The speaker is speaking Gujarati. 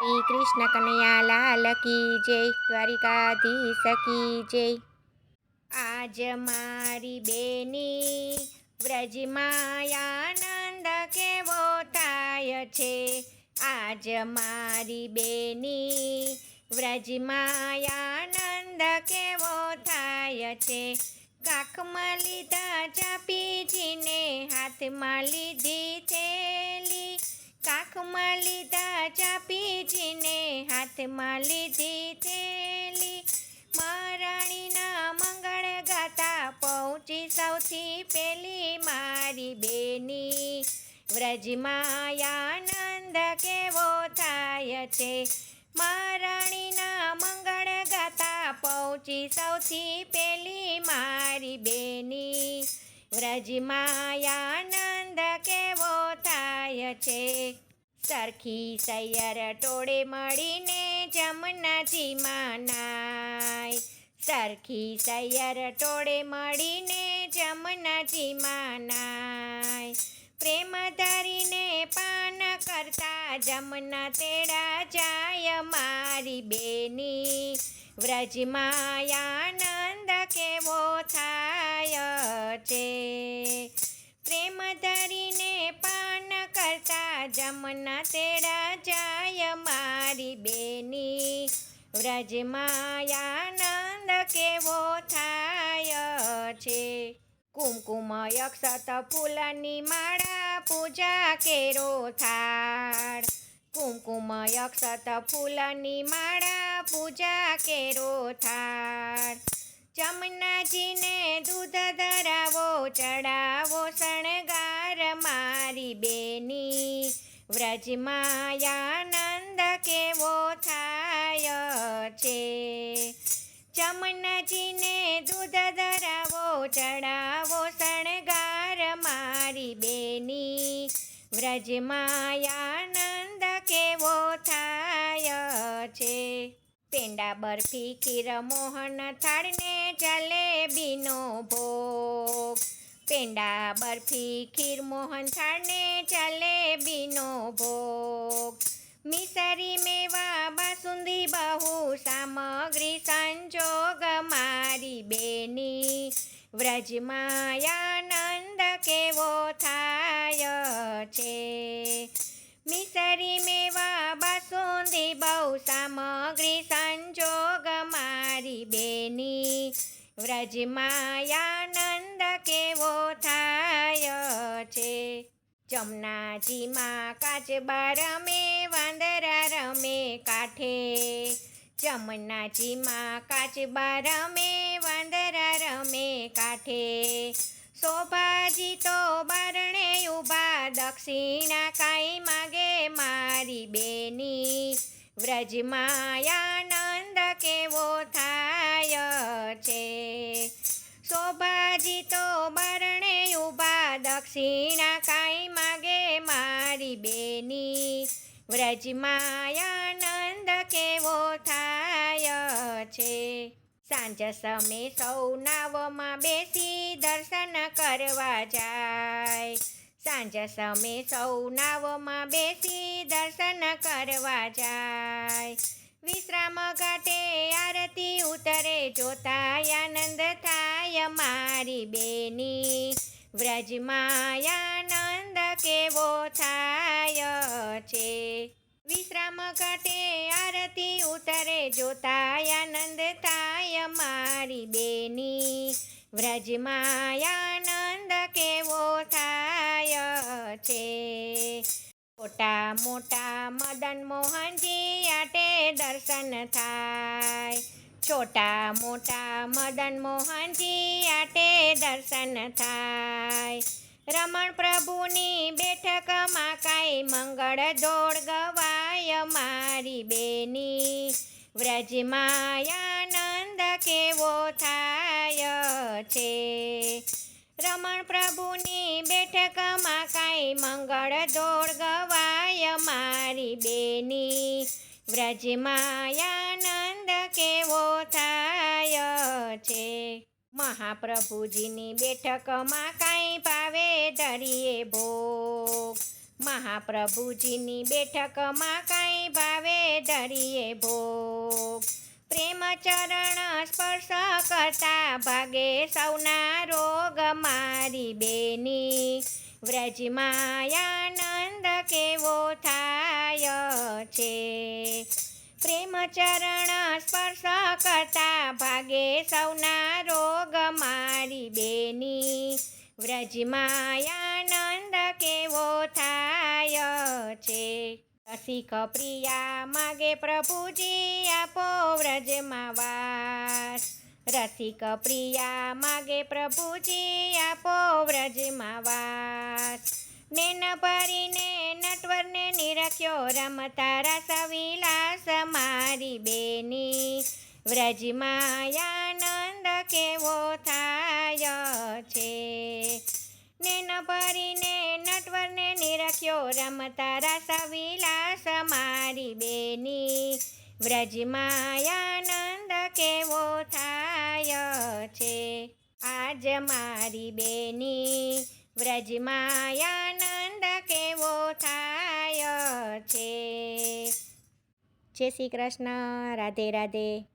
શ્રી કૃષ્ણ કનૈયા લાલ કી જય, દ્વારિકાધીશ કી જય। આજ મારી બેની વ્રજમાં આનંદ કેવો થાય છે। આજ મારી બેની વ્રજમાં આનંદ કેવો થાય છે। કાખમાં લીધા ચાપીજીને, હાથમાં લીધી થેલી। કાખમાં લીધા ચાપીજીને, હાથમાં લીધી થેલી। મહારાણીના મંગળ ગાતા પહોંચી સૌથી પહેલી મારી બેની વ્રજમાં આનંદ કેવો થાય છે। મહારાણીના મંગળ ગાતા પહોંચી સૌથી પહેલી મારી બેની વ્રજમાં આનંદ કેવો થાય છે। સરખી સૈયર ટોળે મળીને જમનાજીમાં નાય। સરખી સૈયર ટોળે મળીને જમનાજીમાં નાય। પ્રેમ ધરીને પાન કરતા જમના તેડા જાય મારી બેની વ્રજમાં આનંદ કેવો થાય છે। પ્રેમ ધરીને પાન કરતા જમના તેડા જાય મારી બેની વ્રજમાં આનંદ કેવો થાય છે। કુમકુમ અક્ષત ફૂલની માળા પૂજા કેરો થાળ। કુમકુમ અક્ષત ફૂલની માળા પૂજા કેરો થાળ। જમનાજીને દૂધ ધરાવો, ચડાવો શણગાર મારી બેની વ્રજમાં આનંદ કેવો થાય છે। જમનાજીને દૂધ ધરાવો, ચડાવો શણગાર મારી બેની વ્રજમાં આનંદ કેવો થાય છે। પેંડા બરફી ખીર મોહન થાળને જલેબીનો ભોગ। પેંડા બરફી ખીર મોહન થાળને જલેબીનો ભોગ। મિસરી મેવા બાસુંદી બહુ સામગ્રી સંજોગ મારી બેની વ્રજમાં આનંદ કેવો થાય છે। મિસરી મેવા બાસુંદી બહુ સામગ્રી સંજોગ મારી બેની વ્રજમાં આનંદ કેવો થાય છે। જમનાજીમાં કાચબા રમે, વાંદરા રમે કાંઠે। જમનાજીમાં કાચબા રમે, વાંદરા રમે કાંઠે। શોભાજી તો બારણે ઊભા, દક્ષિણા કાંઈ માગે મારી બેની વ્રજમાં આનંદ કેવો થાય છે। શોભાજી તો બારણે ઊભા, દક્ષિણા કાંઈ માગે મારી બેની વ્રજમાં આનંદ કેવો થાય છે। સાંજ સમે સૌ નાવમાં બેસી દર્શન કરવા જાય। સાંજ સમે સૌ નાવમાં બેસી દર્શન કરવા જાય। વિશ્રામ ઘાટે આરતી ઉતરે, જોતા આનંદ થાય મારી બેની વ્રજમાં આનંદ કેવો થાય છે। વિશ્રામ ઘાટે આરતી ઉતરે, જોતા આનંદ થાય મારી બેની વ્રજમાં આનંદ કેવો થાય છે। મોટા મોટા મદન મોહનજી આટે દર્શન થાય। છોટા મોટા મદન મોહનજી આટે દર્શન થાય। રમણ પ્રભુની બેઠકમાં કાંઈ મંગળ દોડ ગવાય મારી બેની વ્રજમાં આનંદ કેવો થાય છે। રમણ પ્રભુની બેઠકમાં કાંઈ મંગળ દોડ ગવાય મારી બેની વ્રજમાં આનંદ કેવો થાય છે। મહાપ્રભુજીની બેઠકમાં કાંઈ ભાવે ધરીએ ભોગ। મહાપ્રભુજીની બેઠકમાં કાંઈ ભાવે ધરીએ ભોગ. પ્રેમ ચરણ સ્પર્શ કરતા ભાગે સૌના રોગ મારી બેની. વ્રજમાં આનંદ કેવો થાય છે. પ્રેમ ચરણ સ્પર્શ કરતા ભાગે સૌના રોગ મારી બેની. વ્રજમાં આનંદ કેવો થાય છે. રસિક પ્રિયા માગે પ્રભુજી આપો વ્રજમાં વાસ. રસિક પ્રિયા માગે પ્રભુજી આપો વ્રજમાં વાસ. નેન ભરીને નટવરને નિરખ્યો રમતા રસ વિલાસ મારી બેની. વ્રજમાં આનંદ કેવો થાય છે. નેન ભરીને નટવરને નિરખ્યો રમતા રસ વિલાસ મારી બેની. વ્રજમાં આનંદ કેવો થાય છે. આજ મારી બેની વ્રજમાં આનંદ કેવો થાય છે. જય શ્રી કૃષ્ણ. રાધે રાધે.